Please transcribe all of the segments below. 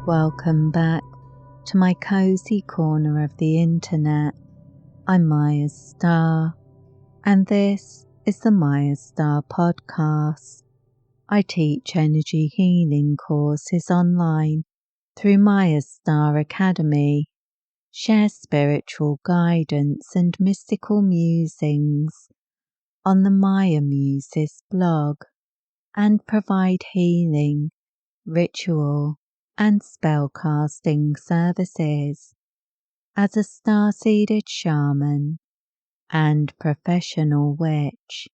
Welcome back to my cozy corner of the internet. I'm Mayastar, and this is the Mayastar Podcast. I teach energy healing courses online through Mayastar Academy, share spiritual guidance and mystical musings on the Maya Muses blog, and provide healing, ritual, and spellcasting services. As a star-seeded shaman and professional witch,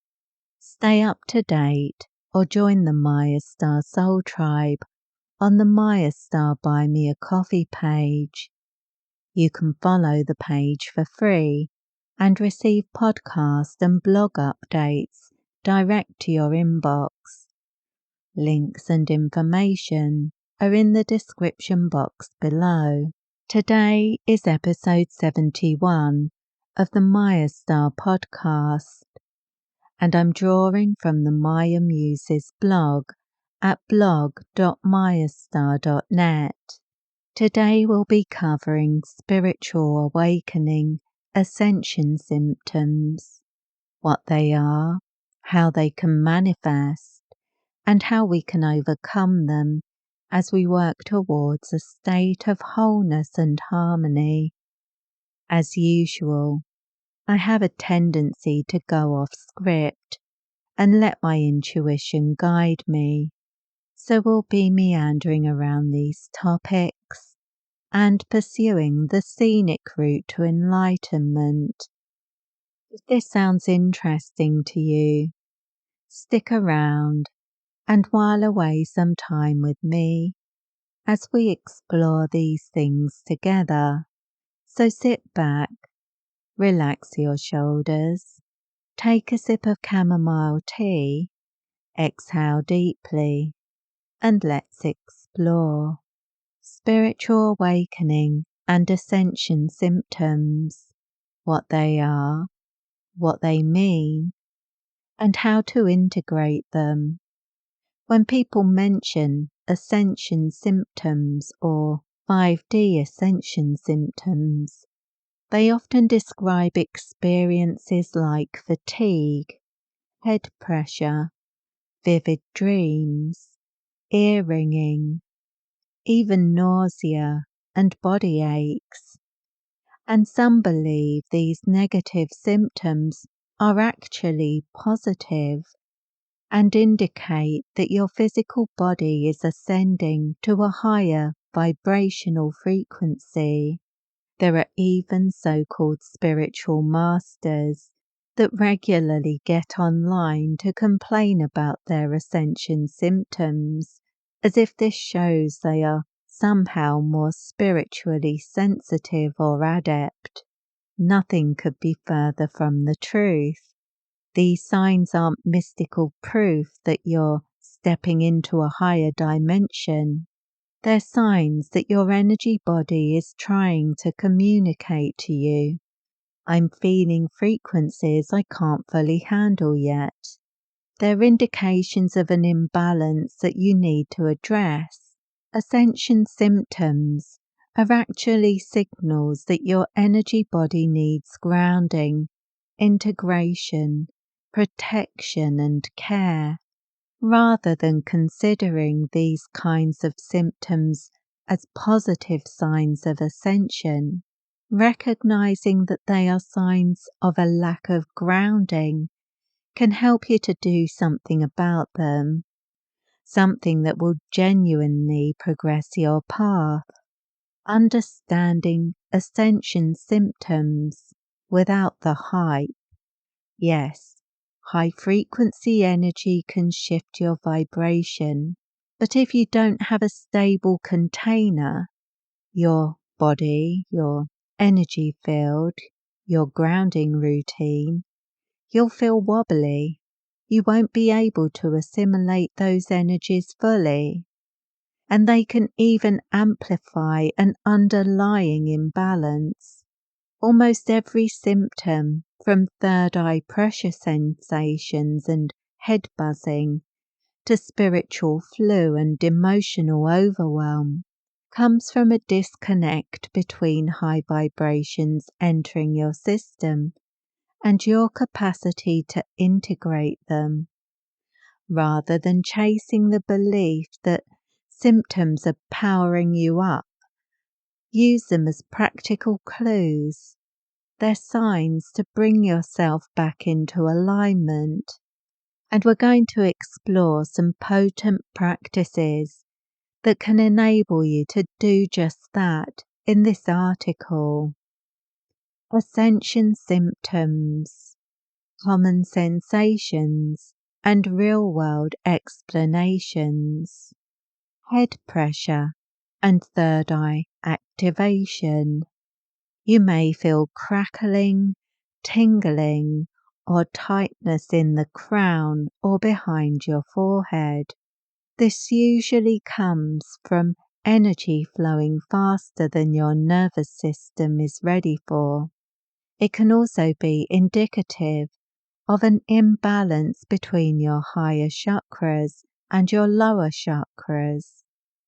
stay up to date or join the Mayastar Soul Tribe on the Mayastar Buy Me a Coffee page. You can follow the page for free and receive podcast and blog updates direct to your inbox. Links and information are in the description box below. Today is episode 71 of the Mayastar Podcast, and I'm drawing from the Maya Muses blog at blog.mayastar.net. Today we'll be covering spiritual awakening ascension symptoms, what they are, how they can manifest, and how we can overcome them as we work towards a state of wholeness and harmony. As usual, I have a tendency to go off script and let my intuition guide me, so we'll be meandering around these topics and pursuing the scenic route to enlightenment. If this sounds interesting to you, stick around and while away some time with me as we explore these things together. So sit back, relax your shoulders, take a sip of chamomile tea, exhale deeply, and let's explore spiritual awakening and ascension symptoms, what they are, what they mean, and how to integrate them. When people mention ascension symptoms or 5D ascension symptoms, they often describe experiences like fatigue, head pressure, vivid dreams, ear ringing, even nausea and body aches. And some believe these negative symptoms are actually positive and indicate that your physical body is ascending to a higher vibrational frequency. There are even so-called spiritual masters that regularly get online to complain about their ascension symptoms, as if this shows they are somehow more spiritually sensitive or adept. Nothing could be further from the truth. These signs aren't mystical proof that you're stepping into a higher dimension. They're signs that your energy body is trying to communicate to you. I'm feeling frequencies I can't fully handle yet. They're indications of an imbalance that you need to address. Ascension symptoms are actually signals that your energy body needs grounding, integration, protection and care, rather than considering these kinds of symptoms as positive signs of ascension. Recognizing that they are signs of a lack of grounding can help you to do something about them, something that will genuinely progress your path. Understanding ascension symptoms without the hype. Yes, high-frequency energy can shift your vibration, but if you don't have a stable container, your body, your energy field, your grounding routine, you'll feel wobbly. You won't be able to assimilate those energies fully, and they can even amplify an underlying imbalance. Almost every symptom, from third eye pressure sensations and head buzzing to spiritual flu and emotional overwhelm, comes from a disconnect between high vibrations entering your system and your capacity to integrate them, rather than chasing the belief that symptoms are powering you up. Use them as practical clues. They're signs to bring yourself back into alignment. And we're going to explore some potent practices that can enable you to do just that in this article. Ascension symptoms, common sensations, and real-world explanations. Head pressure and third eye activation. You may feel crackling, tingling, or tightness in the crown or behind your forehead. This usually comes from energy flowing faster than your nervous system is ready for. It can also be indicative of an imbalance between your higher chakras and your lower chakras.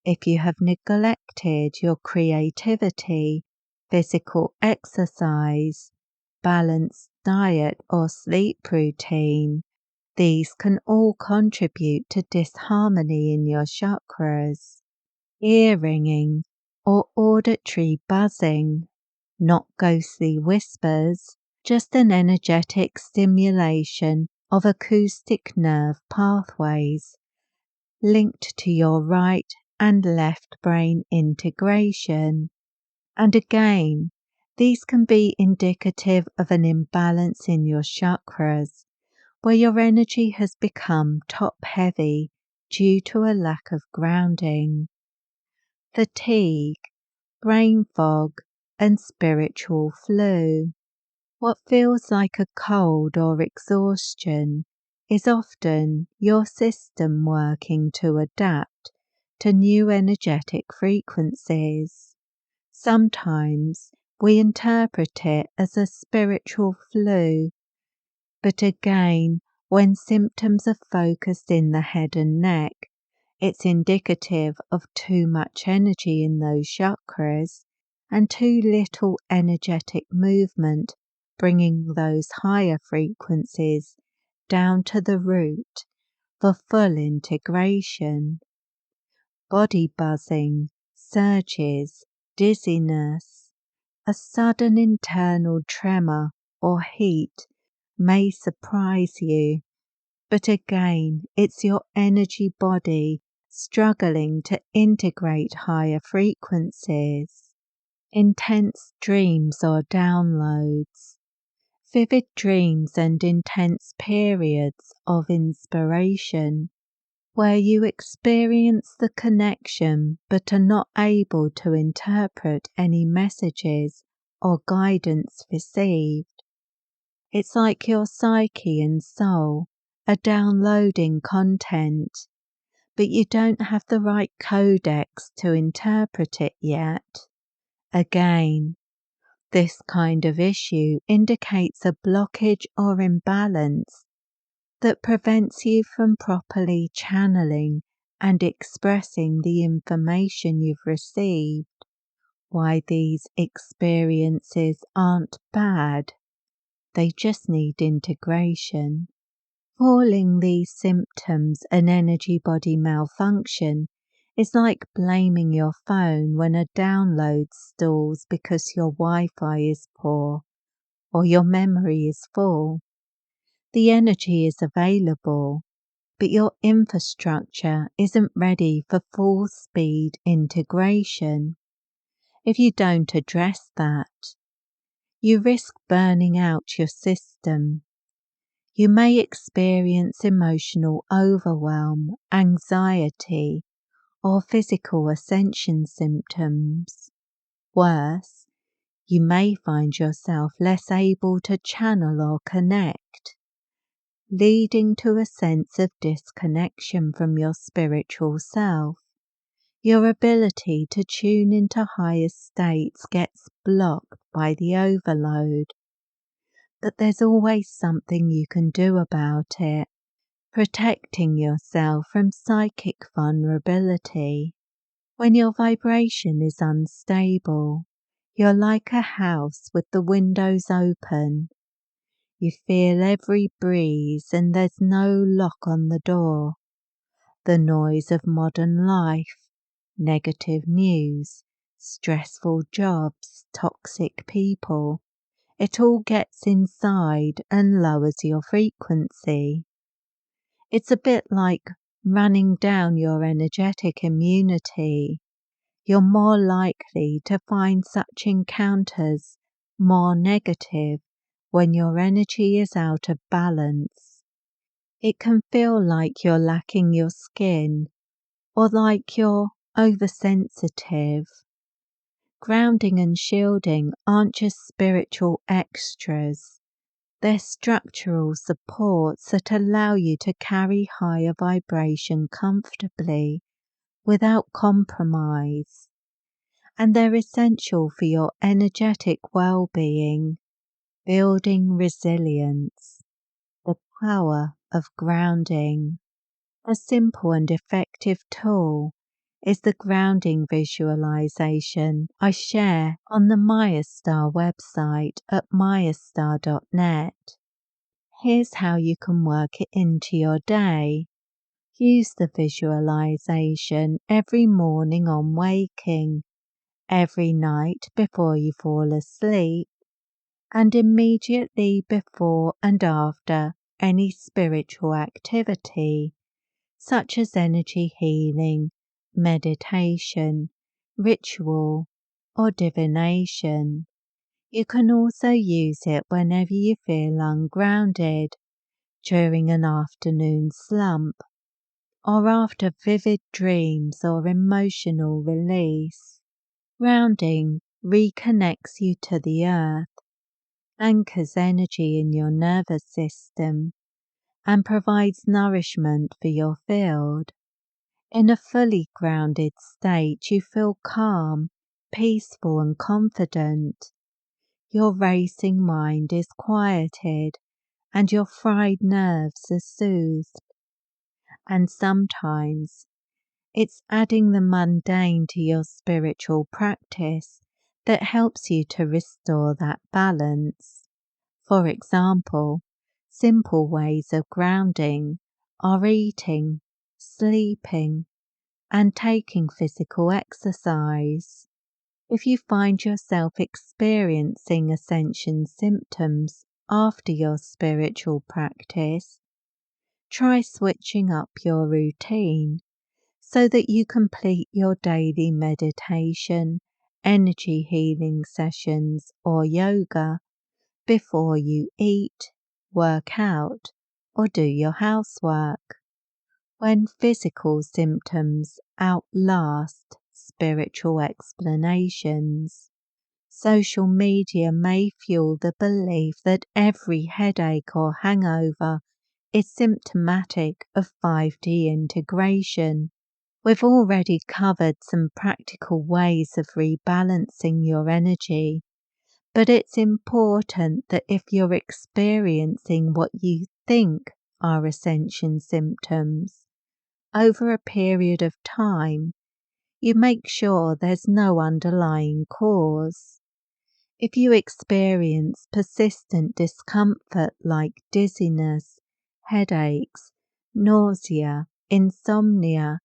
If you have neglected your creativity, physical exercise, balanced diet or sleep routine, these can all contribute to disharmony in your chakras. Ear ringing or auditory buzzing, not ghostly whispers, just an energetic stimulation of acoustic nerve pathways linked to your right and left brain integration. And again, these can be indicative of an imbalance in your chakras, where your energy has become top-heavy due to a lack of grounding. Fatigue, brain fog, and spiritual flu. What feels like a cold or exhaustion is often your system working to adapt to new energetic frequencies. Sometimes we interpret it as a spiritual flu, but again, when symptoms are focused in the head and neck, it's indicative of too much energy in those chakras and too little energetic movement, bringing those higher frequencies down to the root for full integration. Body buzzing, surges, dizziness, a sudden internal tremor or heat may surprise you, but again, it's your energy body struggling to integrate higher frequencies. Intense dreams or downloads, vivid dreams and intense periods of inspiration, where you experience the connection but are not able to interpret any messages or guidance received. It's like your psyche and soul are downloading content, but you don't have the right codex to interpret it yet. Again, this kind of issue indicates a blockage or imbalance that prevents you from properly channeling and expressing the information you've received. Why these experiences aren't bad, they just need integration. Calling these symptoms an energy body malfunction is like blaming your phone when a download stalls because your Wi-Fi is poor or your memory is full. The energy is available, but your infrastructure isn't ready for full speed integration. If you don't address that, you risk burning out your system. You may experience emotional overwhelm, anxiety, or physical ascension symptoms. Worse, you may find yourself less able to channel or connect, leading to a sense of disconnection from your spiritual self. Your ability to tune into higher states gets blocked by the overload. But there's always something you can do about it, protecting yourself from psychic vulnerability. When your vibration is unstable, you're like a house with the windows open. You feel every breeze and there's no lock on the door. The noise of modern life, negative news, stressful jobs, toxic people, it all gets inside and lowers your frequency. It's a bit like running down your energetic immunity. You're more likely to find such encounters more negative when your energy is out of balance. It can feel like you're lacking your skin or like you're oversensitive. Grounding and shielding aren't just spiritual extras. They're structural supports that allow you to carry higher vibration comfortably without compromise. And they're essential for your energetic well-being, building resilience. The power of grounding. A simple and effective tool is the grounding visualization I share on the Mayastar website at mayastar.net. Here's how you can work it into your day. Use the visualization every morning on waking, every night before you fall asleep, and immediately before and after any spiritual activity, such as energy healing, meditation, ritual, or divination. You can also use it whenever you feel ungrounded, during an afternoon slump, or after vivid dreams or emotional release. Grounding reconnects you to the earth, anchors energy in your nervous system, and provides nourishment for your field. In a fully grounded state, you feel calm, peaceful, and confident. Your racing mind is quieted, and your fried nerves are soothed. And sometimes it's adding the mundane to your spiritual practice that helps you to restore that balance. For example, simple ways of grounding are eating, sleeping, and taking physical exercise. If you find yourself experiencing Ascension symptoms after your spiritual practice, try switching up your routine so that you complete your daily meditation, energy healing sessions, or yoga before you eat, work out, or do your housework. When physical symptoms outlast spiritual explanations, social media may fuel the belief that every headache or hangover is symptomatic of 5D integration. We've already covered some practical ways of rebalancing your energy, but it's important that if you're experiencing what you think are Ascension symptoms, over a period of time, you make sure there's no underlying cause. If you experience persistent discomfort like dizziness, headaches, nausea, insomnia,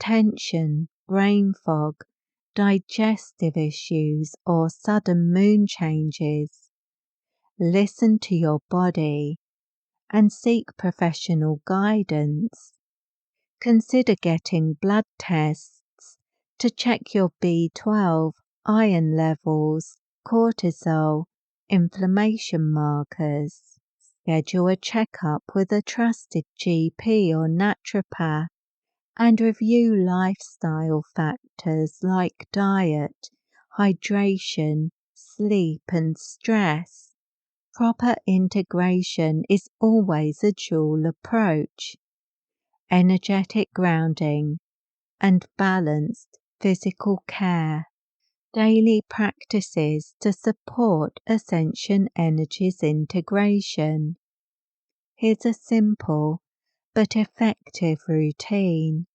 tension, brain fog, digestive issues, or sudden mood changes, listen to your body and seek professional guidance. Consider getting blood tests to check your B12, iron levels, cortisol, inflammation markers. Schedule a checkup with a trusted GP or naturopath and review lifestyle factors like diet, hydration, sleep, and stress. Proper integration is always a dual approach: energetic grounding and balanced physical care. Daily practices to support Ascension Energy's integration. Here's a simple but effective routine.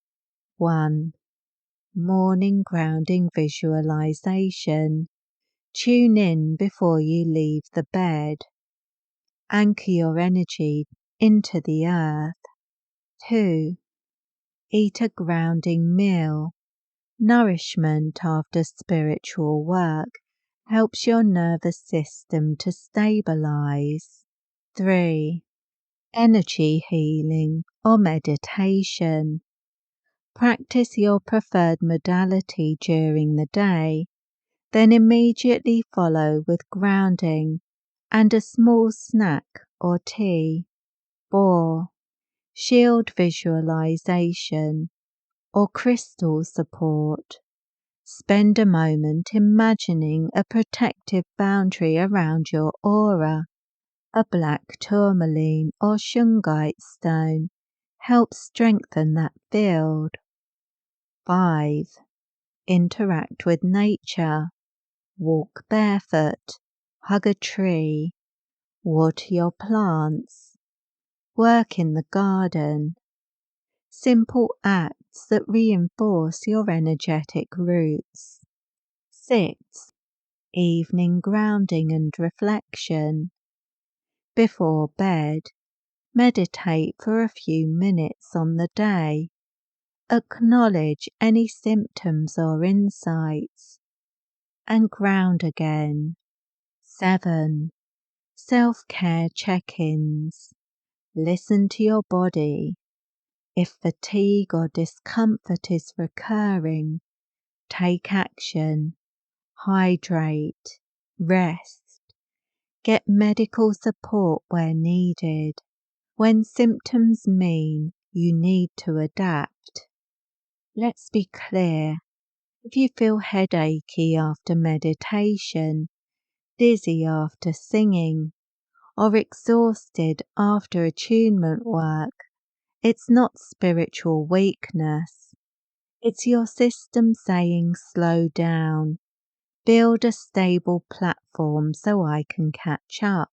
1. morning grounding visualization. Tune in before you leave the bed. Anchor your energy into the earth. 2. Eat a grounding meal. Nourishment after spiritual work helps your nervous system to stabilize. 3. Energy healing or meditation. Practice your preferred modality during the day, then immediately follow with grounding and a small snack or tea. 4. Shield visualization or crystal support. Spend a moment imagining a protective boundary around your aura. A black tourmaline or shungite stone helps strengthen that field. 5. Interact with nature. Walk barefoot, hug a tree, water your plants, work in the garden. Simple acts that reinforce your energetic roots. 6. Evening grounding and reflection. Before bed, meditate for a few minutes on the day. Acknowledge any symptoms or insights, and ground again. 7. Self-care check-ins. Listen to your body. If fatigue or discomfort is recurring, take action. Hydrate, rest, get medical support where needed. When symptoms mean you need to adapt. Let's be clear. If you feel headachy after meditation, dizzy after singing, or exhausted after attunement work, it's not spiritual weakness. It's your system saying slow down, build a stable platform so I can catch up.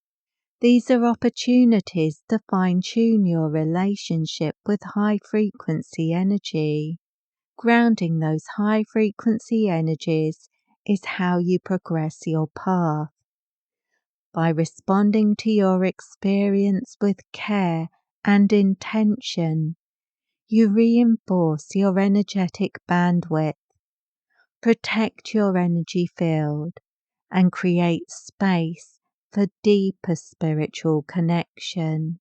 These are opportunities to fine-tune your relationship with high-frequency energy. Grounding those high-frequency energies is how you progress your path. By responding to your experience with care and intention, you reinforce your energetic bandwidth, protect your energy field, and create space for deeper spiritual connection.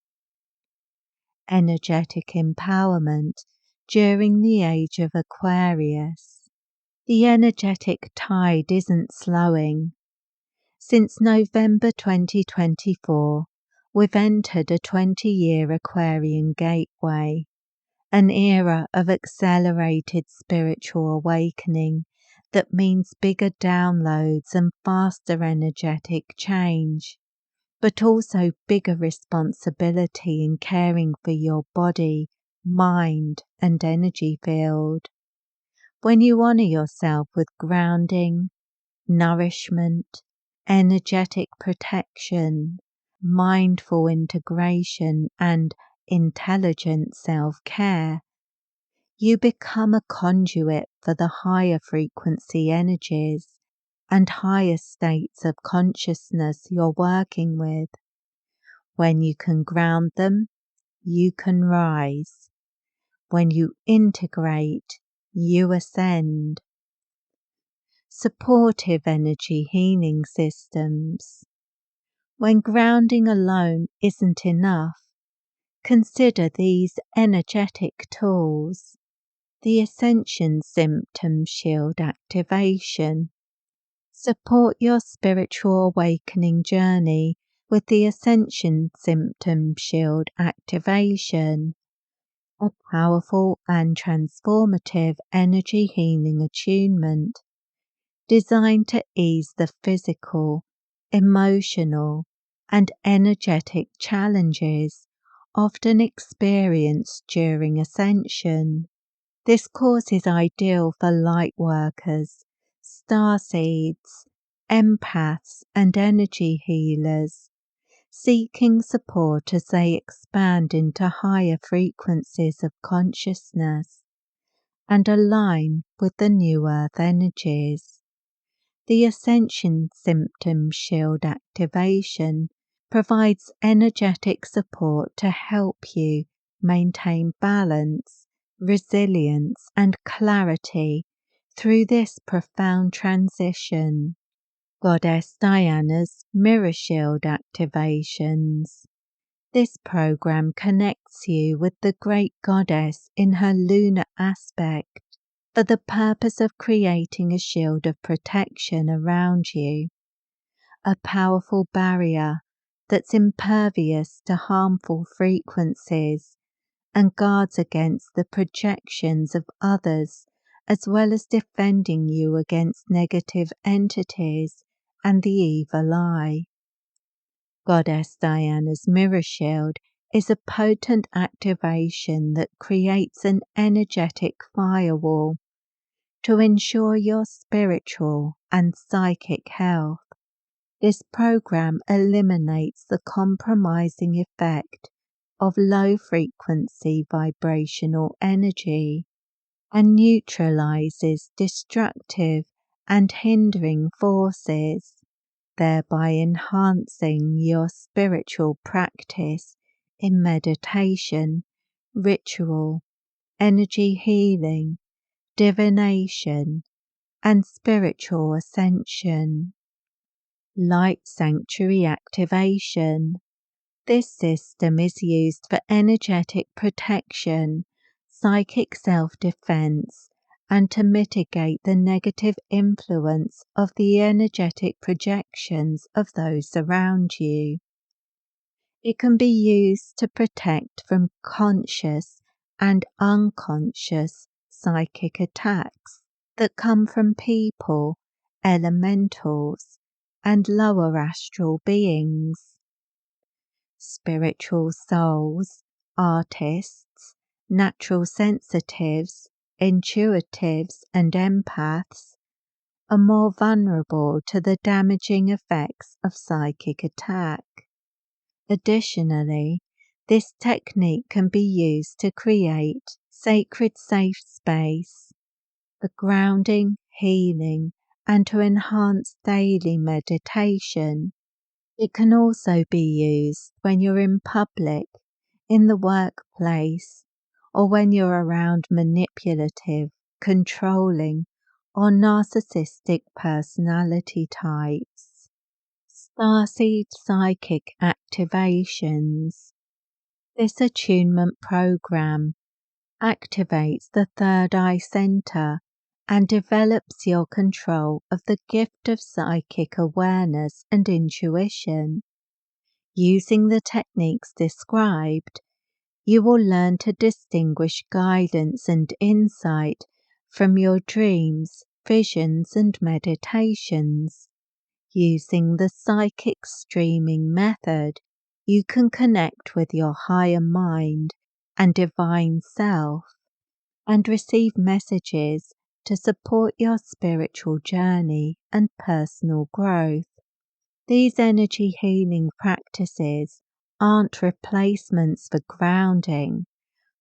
Energetic empowerment during the age of Aquarius. The energetic tide isn't slowing. Since November 2024, we've entered a 20-year Aquarian gateway, an era of accelerated spiritual awakening that means bigger downloads and faster energetic change, but also bigger responsibility in caring for your body, mind, and energy field. When you honor yourself with grounding, nourishment, energetic protection, mindful integration, and intelligent self-care, you become a conduit for the higher frequency energies and higher states of consciousness you're working with. When you can ground them, you can rise. When you integrate, you ascend. Supportive energy healing systems. When grounding alone isn't enough, consider these energetic tools. The Ascension Symptom Shield Activation. Support your spiritual awakening journey with the Ascension Symptom Shield Activation, a powerful and transformative energy healing attunement designed to ease the physical, emotional, and energetic challenges often experienced during ascension. This course is ideal for lightworkers, starseeds, empaths, and energy healers seeking support as they expand into higher frequencies of consciousness. and align with the new earth energies. The Ascension Symptom Shield activation provides energetic support to help you maintain balance, resilience, and clarity through this profound transition. Goddess Diana's Mirror Shield activations. This program connects you with the great goddess in her lunar aspect for the purpose of creating a shield of protection around you, a powerful barrier that's impervious to harmful frequencies and guards against the projections of others, as well as defending you against negative entities and the evil eye. Goddess Diana's Mirror Shield is a potent activation that creates an energetic firewall to ensure your spiritual and psychic health. This program eliminates the compromising effect of low-frequency vibrational energy and neutralizes destructive and hindering forces, thereby enhancing your spiritual practice in meditation, ritual, energy healing, divination, and spiritual ascension. Light Sanctuary activation. This system is used for energetic protection, psychic self-defense, and to mitigate the negative influence of the energetic projections of those around you. It can be used to protect from conscious and unconscious psychic attacks that come from people, elementals, and lower astral beings. Spiritual souls, artists, natural sensitives, intuitives, and empaths are more vulnerable to the damaging effects of psychic attack. Additionally, this technique can be used to create sacred safe space for grounding, healing, and to enhance daily meditation. It can also be used when you're in public, in the workplace, or when you're around manipulative, controlling, or narcissistic personality types. Starseed Psychic Activations. This attunement program activates the third eye center and develops your control of the gift of psychic awareness and intuition. Using the techniques described, you will learn to distinguish guidance and insight from your dreams, visions, and meditations. Using the psychic streaming method, you can connect with your higher mind and divine self and receive messages to support your spiritual journey and personal growth. These energy healing practices aren't replacements for grounding.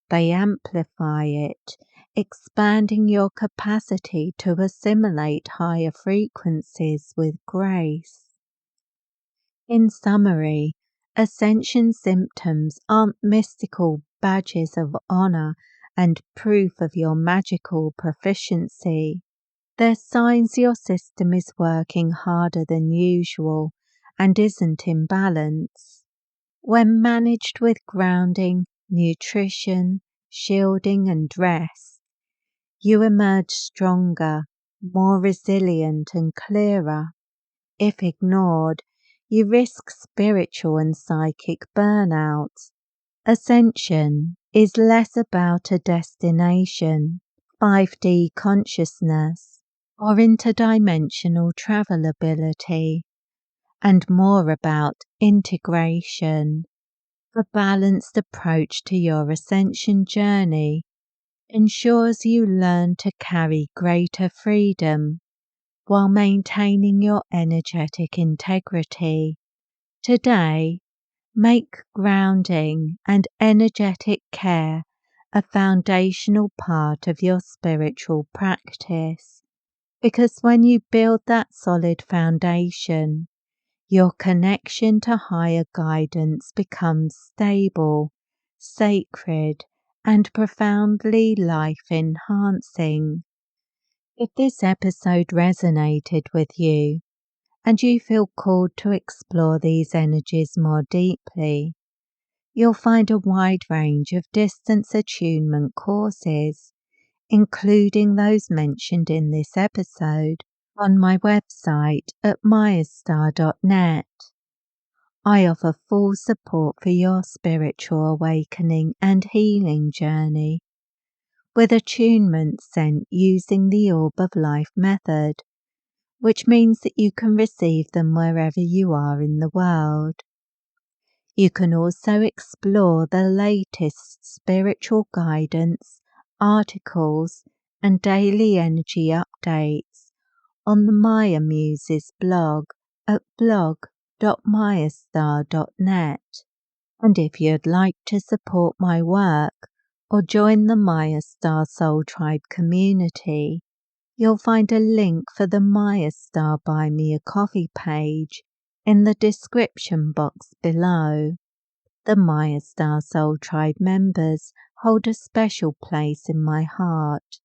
They amplify it, expanding your capacity to assimilate higher frequencies with grace. In summary, Ascension symptoms aren't mystical badges of honor and proof of your magical proficiency. They're signs your system is working harder than usual and isn't in balance. When managed with grounding, nutrition, shielding, and rest, you emerge stronger, more resilient, and clearer. If ignored, you risk spiritual and psychic burnout. Ascension is less about a destination, 5D consciousness, or interdimensional travel ability, and more about integration. A balanced approach to your ascension journey ensures you learn to carry greater freedom while maintaining your energetic integrity. Today, make grounding and energetic care a foundational part of your spiritual practice, because when you build that solid foundation, your connection to higher guidance becomes stable, sacred, and profoundly life-enhancing. If this episode resonated with you, and you feel called to explore these energies more deeply, you'll find a wide range of distance attunement courses, including those mentioned in this episode, on my website at mayastar.net. I offer full support for your spiritual awakening and healing journey, with attunement sent using the Orb of Life method, which means that you can receive them wherever you are in the world. You can also explore the latest spiritual guidance, articles, and daily energy updates on the Maya Muses blog at blog.mayastar.net. And if you'd like to support my work or join the Mayastar Soul Tribe community, you'll find a link for the Mayastar Buy Me a Coffee page in the description box below. The Mayastar Soul Tribe members hold a special place in my heart.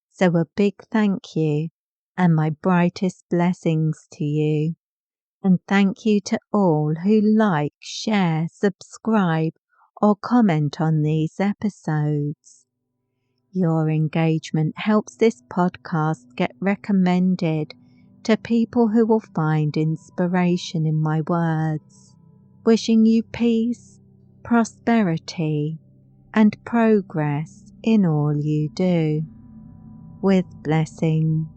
So a big thank you and my brightest blessings to you. And thank you to all who like, share, subscribe, or comment on these episodes. Your engagement helps this podcast get recommended to people who will find inspiration in my words. Wishing you peace, prosperity, and progress in all you do. With blessings.